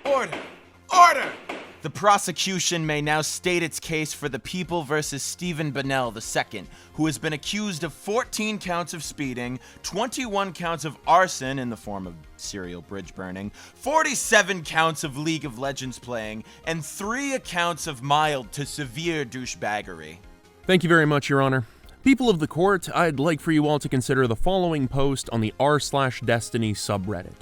Order! Order! The prosecution may now state its case for the people versus Stephen Bonnell II, who has been accused of 14 counts of speeding, 21 counts of arson in the form of serial bridge burning, 47 counts of League of Legends playing, and 3 accounts of mild to severe douchebaggery. Thank you very much, Your Honor. People of the court, I'd like for you all to consider the following post on the r/Destiny subreddit.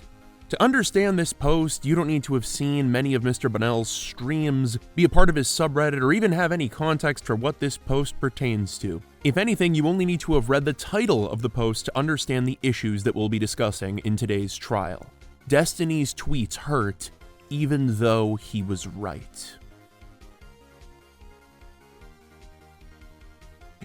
To understand this post, you don't need to have seen many of Mr. Bonnell's streams, be a part of his subreddit, or even have any context for what this post pertains to. If anything, you only need to have read the title of the post to understand the issues that we'll be discussing in today's trial. Destiny's tweets hurt, even though he was right.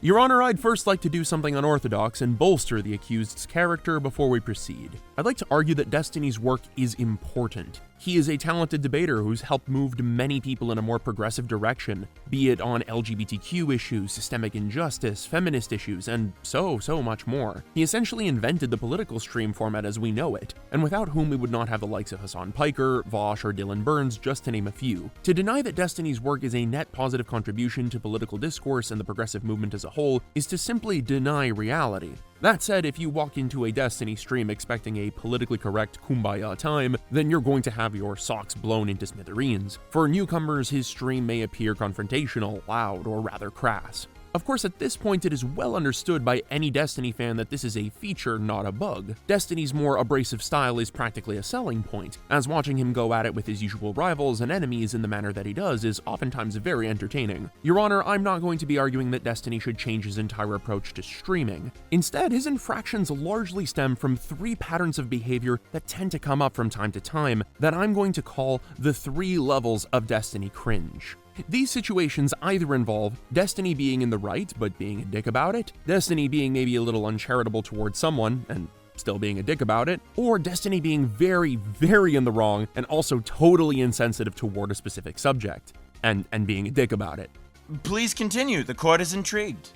Your Honor, I'd first like to do something unorthodox and bolster the accused's character before we proceed. I'd like to argue that Destiny's work is important. He is a talented debater who's helped move many people in a more progressive direction, be it on LGBTQ issues, systemic injustice, feminist issues, and so much more. He essentially invented the political stream format as we know it, and without whom we would not have the likes of Hassan Piker, Vosh, or Dylan Burns, just to name a few. To deny that Destiny's work is a net positive contribution to political discourse and the progressive movement as a whole is to simply deny reality. That said, if you walk into a Destiny stream expecting a politically correct kumbaya time, then you're going to have your socks blown into smithereens. For newcomers, his stream may appear confrontational, loud, or rather crass. Of course, at this point, it is well understood by any Destiny fan that this is a feature, not a bug. Destiny's more abrasive style is practically a selling point, as watching him go at it with his usual rivals and enemies in the manner that he does is oftentimes very entertaining. Your Honor, I'm not going to be arguing that Destiny should change his entire approach to streaming. Instead, his infractions largely stem from 3 patterns of behavior that tend to come up from time to time that I'm going to call the 3 levels of Destiny cringe. These situations either involve Destiny being in the right but being a dick about it, Destiny being maybe a little uncharitable towards someone and still being a dick about it, or Destiny being very in the wrong and also totally insensitive toward a specific subject and being a dick about it. Please continue, the court is intrigued.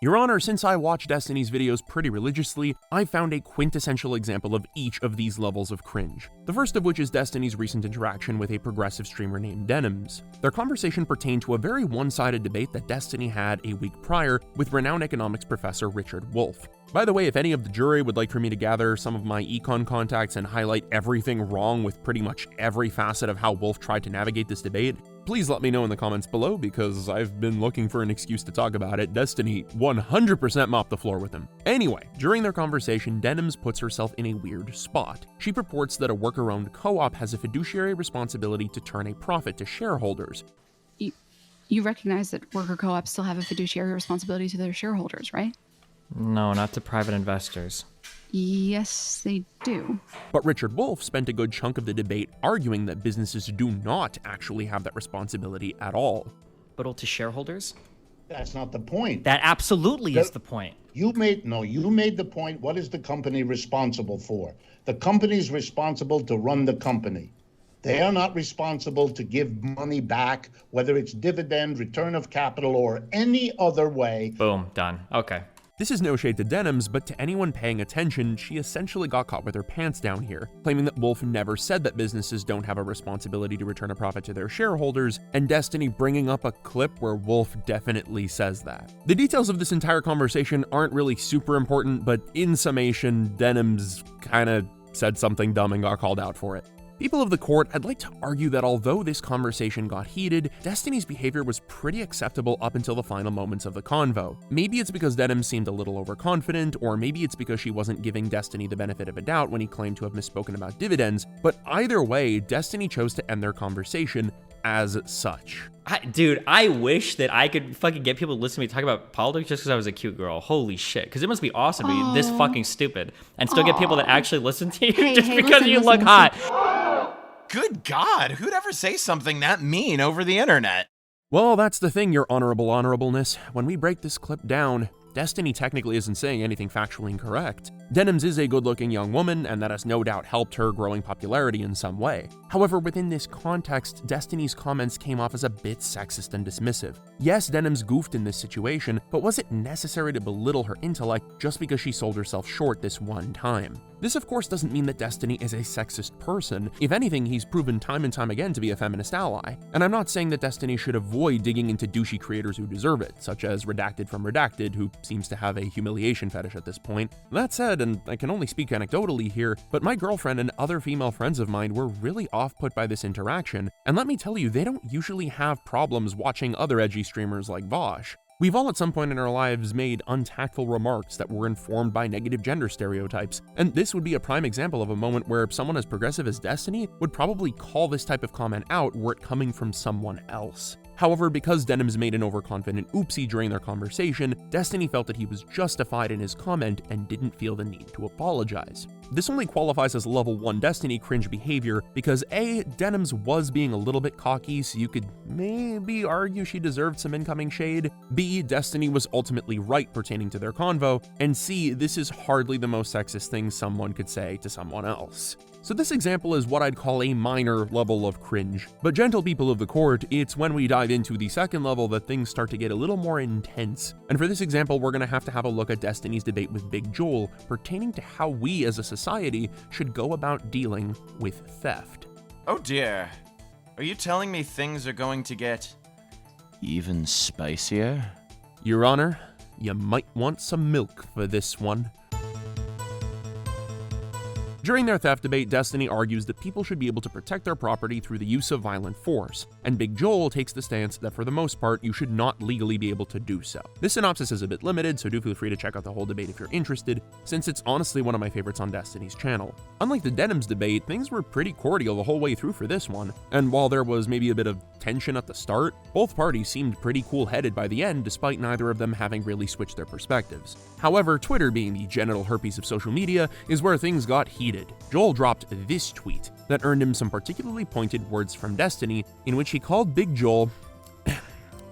Your Honor, since I watch Destiny's videos pretty religiously, I found a quintessential example of each of these levels of cringe. The first of which is Destiny's recent interaction with a progressive streamer named Denims. Their conversation pertained to a very one-sided debate that Destiny had a week prior with renowned economics professor Richard Wolff. By the way, if any of the jury would like for me to gather some of my econ contacts and highlight everything wrong with pretty much every facet of how Wolff tried to navigate this debate, please let me know in the comments below because I've been looking for an excuse to talk about it. Destiny 100% mopped the floor with him. Anyway, during their conversation, Denims puts herself in a weird spot. She purports that a worker-owned co-op has a fiduciary responsibility to turn a profit to shareholders. You recognize that worker co-ops still have a fiduciary responsibility to their shareholders, right? No, not to private investors. Yes, they do. But Richard Wolff spent a good chunk of the debate arguing that businesses do not actually have that responsibility at all. But all to shareholders? That's not the point. That absolutely is the point. You made the point. What is the company responsible for? The company's responsible to run the company. They are not responsible to give money back, whether it's dividend, return of capital, or any other way. Boom, done. Okay. This is no shade to Denims, but to anyone paying attention, she essentially got caught with her pants down here, claiming that Wolff never said that businesses don't have a responsibility to return a profit to their shareholders, and Destiny bringing up a clip where Wolff definitely says that. The details of this entire conversation aren't really super important, but in summation, Denims kinda said something dumb and got called out for it. People of the court, I'd like to argue that although this conversation got heated, Destiny's behavior was pretty acceptable up until the final moments of the convo. Maybe it's because Denims seemed a little overconfident, or maybe it's because she wasn't giving Destiny the benefit of a doubt when he claimed to have misspoken about dividends, but either way, Destiny chose to end their conversation as such. Dude, I wish that I could fucking get people to listen to me talk about politics just because I was a cute girl. Holy shit. Because it must be awesome to be this fucking stupid and still get people that actually listen to you just because you look hot. Good God, who'd ever say something that mean over the internet? Well, that's the thing, your honorableness. When we break this clip down, Destiny technically isn't saying anything factually incorrect. Denims is a good-looking young woman, and that has no doubt helped her growing popularity in some way. However, within this context, Destiny's comments came off as a bit sexist and dismissive. Yes, Denims goofed in this situation, but was it necessary to belittle her intellect just because she sold herself short this one time? This of course doesn't mean that Destiny is a sexist person. If anything, he's proven time and time again to be a feminist ally. And I'm not saying that Destiny should avoid digging into douchey creators who deserve it, such as Redacted from Redacted, who seems to have a humiliation fetish at this point. That said, and I can only speak anecdotally here, but my girlfriend and other female friends of mine were really off-put by this interaction, and let me tell you, they don't usually have problems watching other edgy streamers like Vosh. We've all at some point in our lives made untactful remarks that were informed by negative gender stereotypes, and this would be a prime example of a moment where someone as progressive as Destiny would probably call this type of comment out were it coming from someone else. However, because Denims made an overconfident oopsie during their conversation, Destiny felt that he was justified in his comment and didn't feel the need to apologize. This only qualifies as level 1 Destiny cringe behavior because A, Denims was being a little bit cocky, so you could maybe argue she deserved some incoming shade. B, Destiny was ultimately right pertaining to their convo. And C, this is hardly the most sexist thing someone could say to someone else. So this example is what I'd call a minor level of cringe. But gentle people of the court, it's when we dive into the second level that things start to get a little more intense. And for this example, we're going to have a look at Destiny's debate with Big Joel pertaining to how we as a society should go about dealing with theft. Oh dear. Are you telling me things are going to get even spicier? Your Honor, you might want some milk for this one. During their theft debate, Destiny argues that people should be able to protect their property through the use of violent force, and Big Joel takes the stance that for the most part, you should not legally be able to do so. This synopsis is a bit limited, so do feel free to check out the whole debate if you're interested, since it's honestly one of my favorites on Destiny's channel. Unlike the Denims debate, things were pretty cordial the whole way through for this one, and while there was maybe a bit of tension at the start, both parties seemed pretty cool-headed by the end despite neither of them having really switched their perspectives. However, Twitter, being the genital herpes of social media, is where things got heated. Joel dropped this tweet that earned him some particularly pointed words from Destiny, in which he called Big Joel,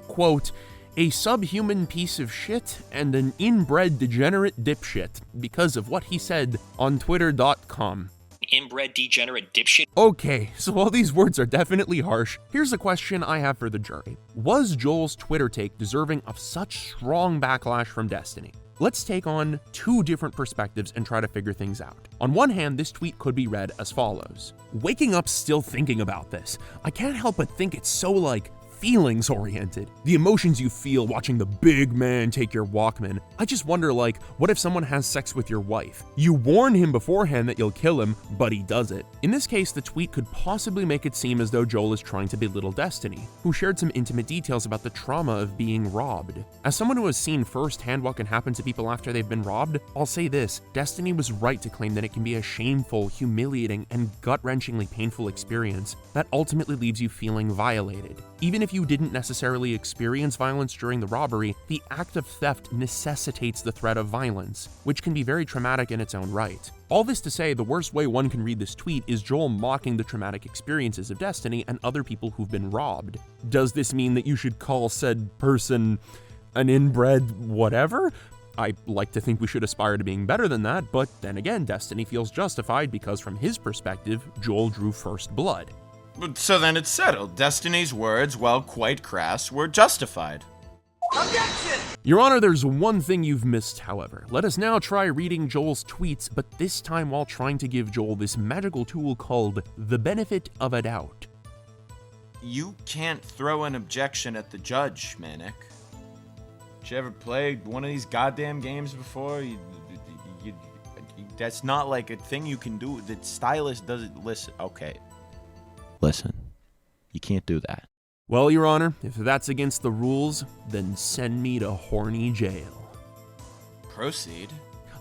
quote, a subhuman piece of shit and an inbred degenerate dipshit because of what he said on twitter.com. Inbred degenerate dipshit. Okay, so while these words are definitely harsh, here's a question I have for the jury. Was Joel's Twitter take deserving of such strong backlash from Destiny? Let's take on two different perspectives and try to figure things out. On one hand, this tweet could be read as follows. Waking up still thinking about this. I can't help but think it's so feelings oriented. The emotions you feel watching the big man take your Walkman. I just wonder what if someone has sex with your wife? You warn him beforehand that you'll kill him, but he does it. In this case, the tweet could possibly make it seem as though Joel is trying to belittle Destiny, who shared some intimate details about the trauma of being robbed. As someone who has seen firsthand what can happen to people after they've been robbed, I'll say this, Destiny was right to claim that it can be a shameful, humiliating, and gut-wrenchingly painful experience that ultimately leaves you feeling violated. Even if you didn't necessarily experience violence during the robbery, the act of theft necessitates the threat of violence, which can be very traumatic in its own right. All this to say, the worst way one can read this tweet is Joel mocking the traumatic experiences of Destiny and other people who've been robbed. Does this mean that you should call said person an inbred whatever? I like to think we should aspire to being better than that, but then again, Destiny feels justified because from his perspective, Joel drew first blood. So then it's settled. Destiny's words, while quite crass, were justified. Objection! Your Honor, there's one thing you've missed, however. Let us now try reading Joel's tweets, but this time while trying to give Joel this magical tool called the benefit of a doubt. You can't throw an objection at the judge, Manic. Did you ever play one of these goddamn games before? That's not a thing you can do. The stylist doesn't listen. Okay. Listen, you can't do that. Well, Your Honor, if that's against the rules, then send me to horny jail. Proceed.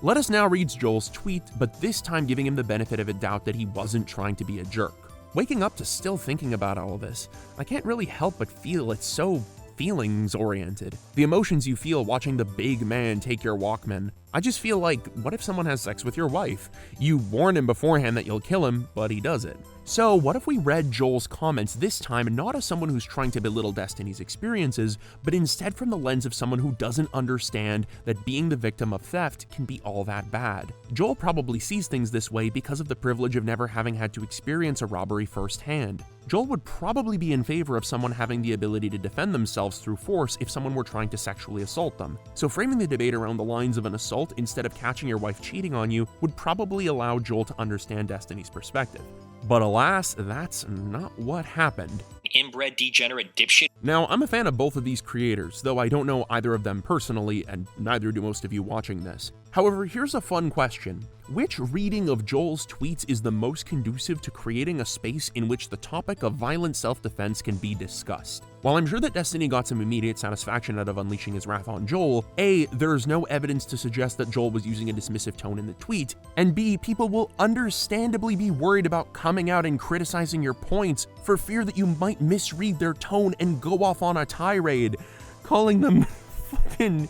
Let us now read Joel's tweet, but this time giving him the benefit of a doubt that he wasn't trying to be a jerk. Waking up to still thinking about all of this, I can't really help but feel it's so feelings-oriented. The emotions you feel watching the big man take your Walkman. I just feel what if someone has sex with your wife? You warn him beforehand that you'll kill him, but he does it. So what if we read Joel's comments this time not as someone who's trying to belittle Destiny's experiences, but instead from the lens of someone who doesn't understand that being the victim of theft can be all that bad. Joel probably sees things this way because of the privilege of never having had to experience a robbery firsthand. Joel would probably be in favor of someone having the ability to defend themselves through force if someone were trying to sexually assault them. So framing the debate around the lines of an assault insult instead of catching your wife cheating on you would probably allow Joel to understand Destiny's perspective. But alas, that's not what happened. Inbred degenerate dipshit. Now, I'm a fan of both of these creators, though I don't know either of them personally, and neither do most of you watching this. However, here's a fun question. Which reading of Joel's tweets is the most conducive to creating a space in which the topic of violent self-defense can be discussed? While I'm sure that Destiny got some immediate satisfaction out of unleashing his wrath on Joel, A, there's no evidence to suggest that Joel was using a dismissive tone in the tweet, and B, people will understandably be worried about coming out and criticizing your points for fear that you might misread their tone and go off on a tirade, calling them fucking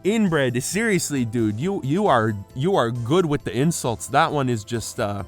inbred. Seriously, dude, you are good with the insults. That one is just that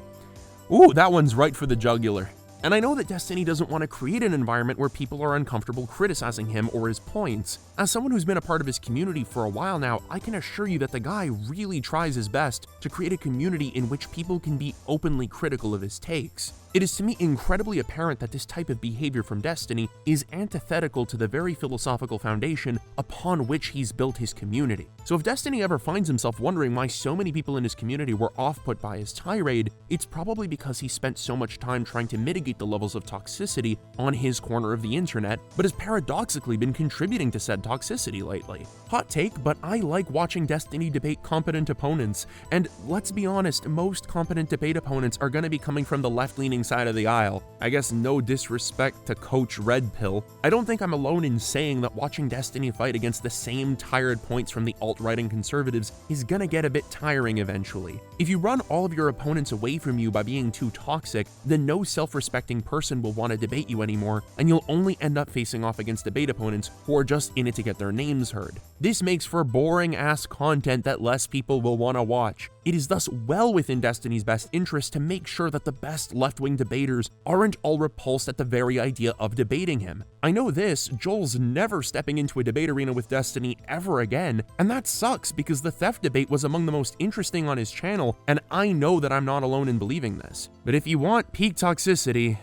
one's right for the jugular. And I know that Destiny doesn't want to create an environment where people are uncomfortable criticizing him or his points. As someone who's been a part of his community for a while now, I can assure you that the guy really tries his best to create a community in which people can be openly critical of his takes. It is to me incredibly apparent that this type of behavior from Destiny is antithetical to the very philosophical foundation upon which he's built his community. So if Destiny ever finds himself wondering why so many people in his community were off-put by his tirade, it's probably because he spent so much time trying to mitigate the levels of toxicity on his corner of the internet, but has paradoxically been contributing to said toxicity lately. Hot take, but I like watching Destiny debate competent opponents, and let's be honest, most competent debate opponents are going to be coming from the left-leaning side of the aisle. I guess no disrespect to Coach Red Pill. I don't think I'm alone in saying that watching Destiny fight against the same tired points from the alt-right and conservatives is gonna get a bit tiring eventually. If you run all of your opponents away from you by being too toxic, then no self-respecting person will want to debate you anymore, and you'll only end up facing off against debate opponents who are just in it to get their names heard. This makes for boring-ass content that less people will want to watch. It is thus well within Destiny's best interest to make sure that the best left-wing debaters aren't all repulsed at the very idea of debating him. I know this, Joel's never stepping into a debate arena with Destiny ever again, and that sucks because the theft debate was among the most interesting on his channel, and I know that I'm not alone in believing this. But if you want peak toxicity,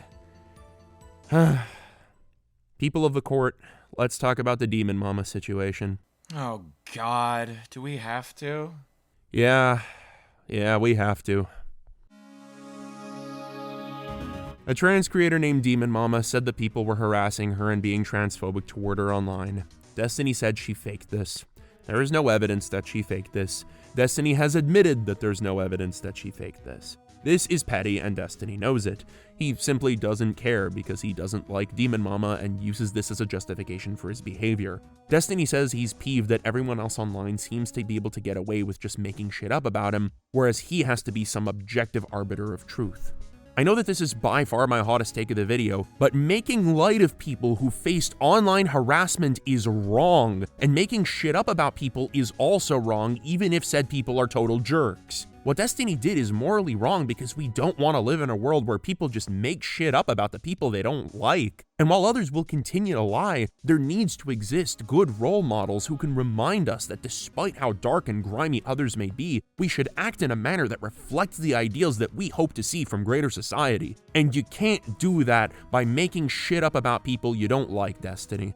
people of the court, let's talk about the Demon Mama situation. Oh God, do we have to? Yeah, we have to. A trans creator named Demon Mama said that people were harassing her and being transphobic toward her online. Destiny said she faked this. There is no evidence that she faked this. Destiny has admitted that there's no evidence that she faked this. This is petty and Destiny knows it. He simply doesn't care because he doesn't like Demon Mama and uses this as a justification for his behavior. Destiny says he's peeved that everyone else online seems to be able to get away with just making shit up about him, whereas he has to be some objective arbiter of truth. I know that this is by far my hottest take of the video, but making light of people who faced online harassment is wrong, and making shit up about people is also wrong, even if said people are total jerks. What Destiny did is morally wrong because we don't want to live in a world where people just make shit up about the people they don't like. And while others will continue to lie, there needs to exist good role models who can remind us that despite how dark and grimy others may be, we should act in a manner that reflects the ideals that we hope to see from greater society. And you can't do that by making shit up about people you don't like, Destiny.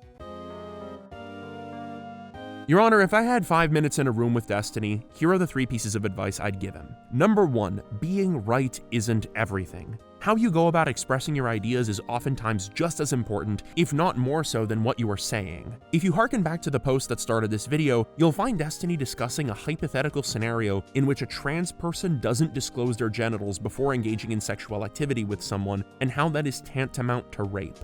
Your Honor, if I had 5 minutes in a room with Destiny, here are the 3 pieces of advice I'd give him. Number 1, being right isn't everything. How you go about expressing your ideas is oftentimes just as important, if not more so, than what you are saying. If you harken back to the post that started this video, you'll find Destiny discussing a hypothetical scenario in which a trans person doesn't disclose their genitals before engaging in sexual activity with someone, and how that is tantamount to rape.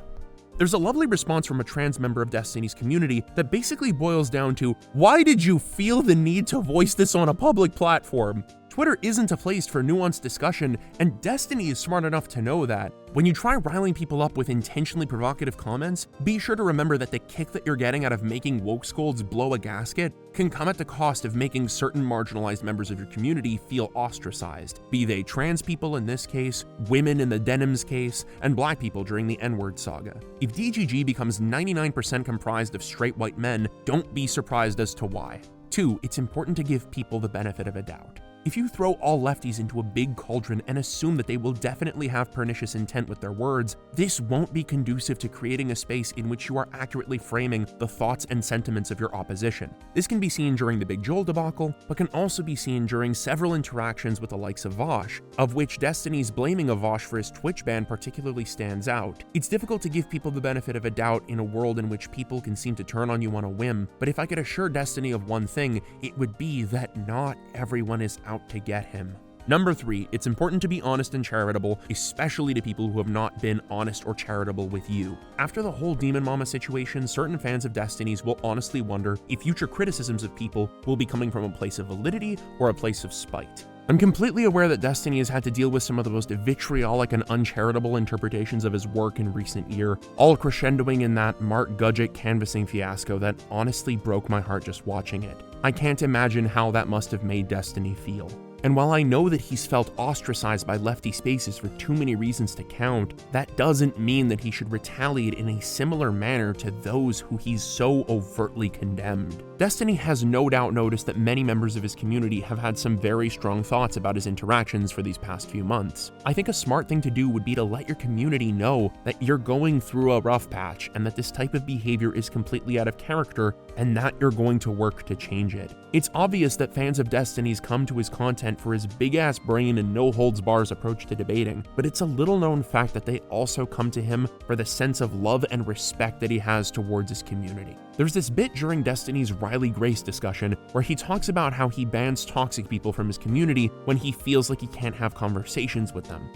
There's a lovely response from a trans member of Destiny's community that basically boils down to, why did you feel the need to voice this on a public platform? Twitter isn't a place for nuanced discussion, and Destiny is smart enough to know that. When you try riling people up with intentionally provocative comments, be sure to remember that the kick that you're getting out of making woke scolds blow a gasket can come at the cost of making certain marginalized members of your community feel ostracized, be they trans people in this case, women in the Denims case, and black people during the N-word saga. If DGG becomes 99% comprised of straight white men, don't be surprised as to why. 2, it's important to give people the benefit of a doubt. If you throw all lefties into a big cauldron and assume that they will definitely have pernicious intent with their words, this won't be conducive to creating a space in which you are accurately framing the thoughts and sentiments of your opposition. This can be seen during the Big Joel debacle, but can also be seen during several interactions with the likes of Vosh, of which Destiny's blaming of Vosh for his Twitch ban particularly stands out. It's difficult to give people the benefit of a doubt in a world in which people can seem to turn on you on a whim, but if I could assure Destiny of one thing, it would be that not everyone is out to get him. Number 3, it's important to be honest and charitable, especially to people who have not been honest or charitable with you. After the whole Demon Mama situation, certain fans of Destiny's will honestly wonder if future criticisms of people will be coming from a place of validity or a place of spite. I'm completely aware that Destiny has had to deal with some of the most vitriolic and uncharitable interpretations of his work in recent year, all crescendoing in that Mark Gudget canvassing fiasco that honestly broke my heart just watching it. I can't imagine how that must have made Destiny feel. And while I know that he's felt ostracized by lefty spaces for too many reasons to count, that doesn't mean that he should retaliate in a similar manner to those who he's so overtly condemned. Destiny has no doubt noticed that many members of his community have had some very strong thoughts about his interactions for these past few months. I think a smart thing to do would be to let your community know that you're going through a rough patch and that this type of behavior is completely out of character and that you're going to work to change it. It's obvious that fans of Destiny's come to his content for his big-ass brain and no-holds-bars approach to debating, but it's a little-known fact that they also come to him for the sense of love and respect that he has towards his community. There's this bit during Destiny's Riley Grace discussion where he talks about how he bans toxic people from his community when he feels like he can't have conversations with them.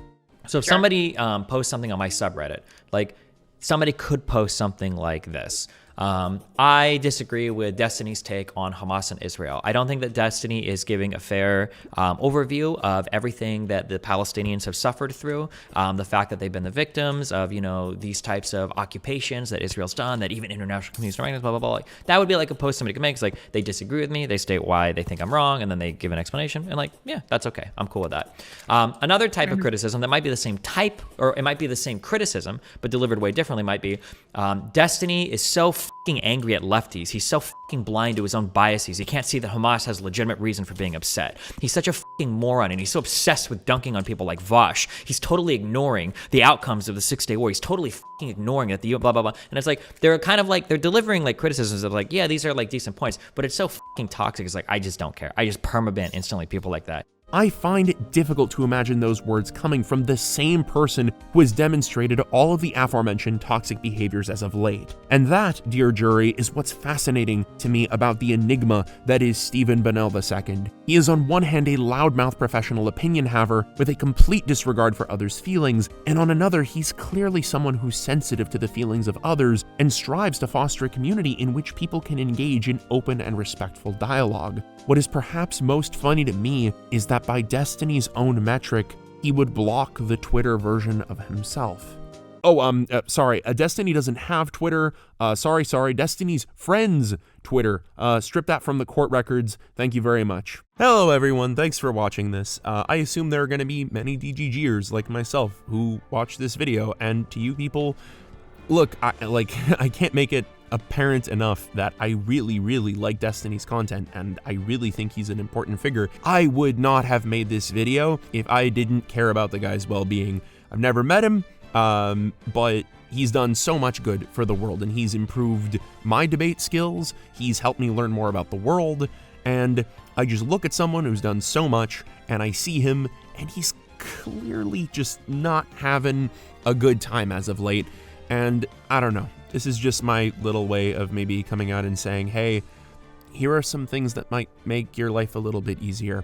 So if somebody posts something on my subreddit, like somebody could post something like this. I disagree with Destiny's take on Hamas and Israel. I don't think that Destiny is giving a fair overview of everything that the Palestinians have suffered through, the fact that they've been the victims of, these types of occupations that Israel's done, that even international communities are blah, blah, blah. Like, that would be like a post somebody could make. It's like they disagree with me, they state why they think I'm wrong, and then they give an explanation, and yeah, that's okay. I'm cool with that. Another type of criticism that might be the same type, or it might be the same criticism, but delivered way differently might be, Destiny is so fucking angry at lefties. He's so fucking blind to his own biases. He can't see that Hamas has legitimate reason for being upset. He's such a fucking moron, and he's so obsessed with dunking on people like Vosh. He's totally ignoring the outcomes of the 6-day war. He's totally fucking ignoring that the blah, blah, blah. And it's like, they're kind of like, they're delivering like criticisms of like, yeah, these are like decent points, but it's so fucking toxic. It's like, I just don't care. I just permaban instantly people like that. I find it difficult to imagine those words coming from the same person who has demonstrated all of the aforementioned toxic behaviors as of late. And that, dear jury, is what's fascinating to me about the enigma that is Stephen Bonnell II. He is on one hand a loudmouth professional opinion haver with a complete disregard for others' feelings, and on another he's clearly someone who's sensitive to the feelings of others and strives to foster a community in which people can engage in open and respectful dialogue. What is perhaps most funny to me is that by Destiny's own metric, he would block the Twitter version of himself. Sorry, Destiny doesn't have Twitter. Sorry, Destiny's friends Twitter. Strip that from the court records. Thank you very much. Hello everyone, thanks for watching this. I assume there are going to be many DGGers like myself who watch this video, and to you people, look, I can't make it apparent enough that I really like Destiny's content, and I really think he's an important figure. I would not have made this video if I didn't care about the guy's well-being. I've never met him, but he's done so much good for the world, and he's improved my debate skills, he's helped me learn more about the world, and I just look at someone who's done so much, and I see him, and he's clearly just not having a good time as of late, and I don't know. This is just my little way of maybe coming out and saying, hey, here are some things that might make your life a little bit easier.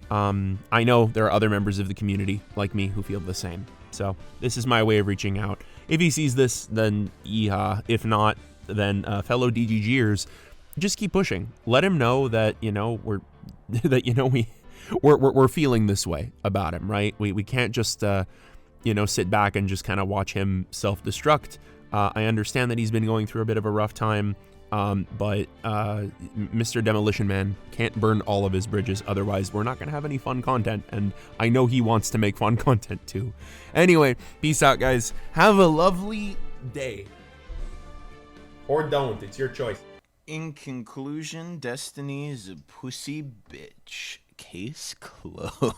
I know there are other members of the community like me who feel the same. So this is my way of reaching out. If he sees this, then yeehaw. If not, then fellow DGGers, just keep pushing. Let him know that, we're feeling this way about him, right? We can't just, sit back and just kind of watch him self-destruct. I understand that he's been going through a bit of a rough time, but Mr. Demolition Man can't burn all of his bridges, otherwise we're not going to have any fun content, and I know he wants to make fun content too. Anyway, peace out, guys. Have a lovely day. Or don't, it's your choice. In conclusion, Destiny's a pussy bitch. Case closed.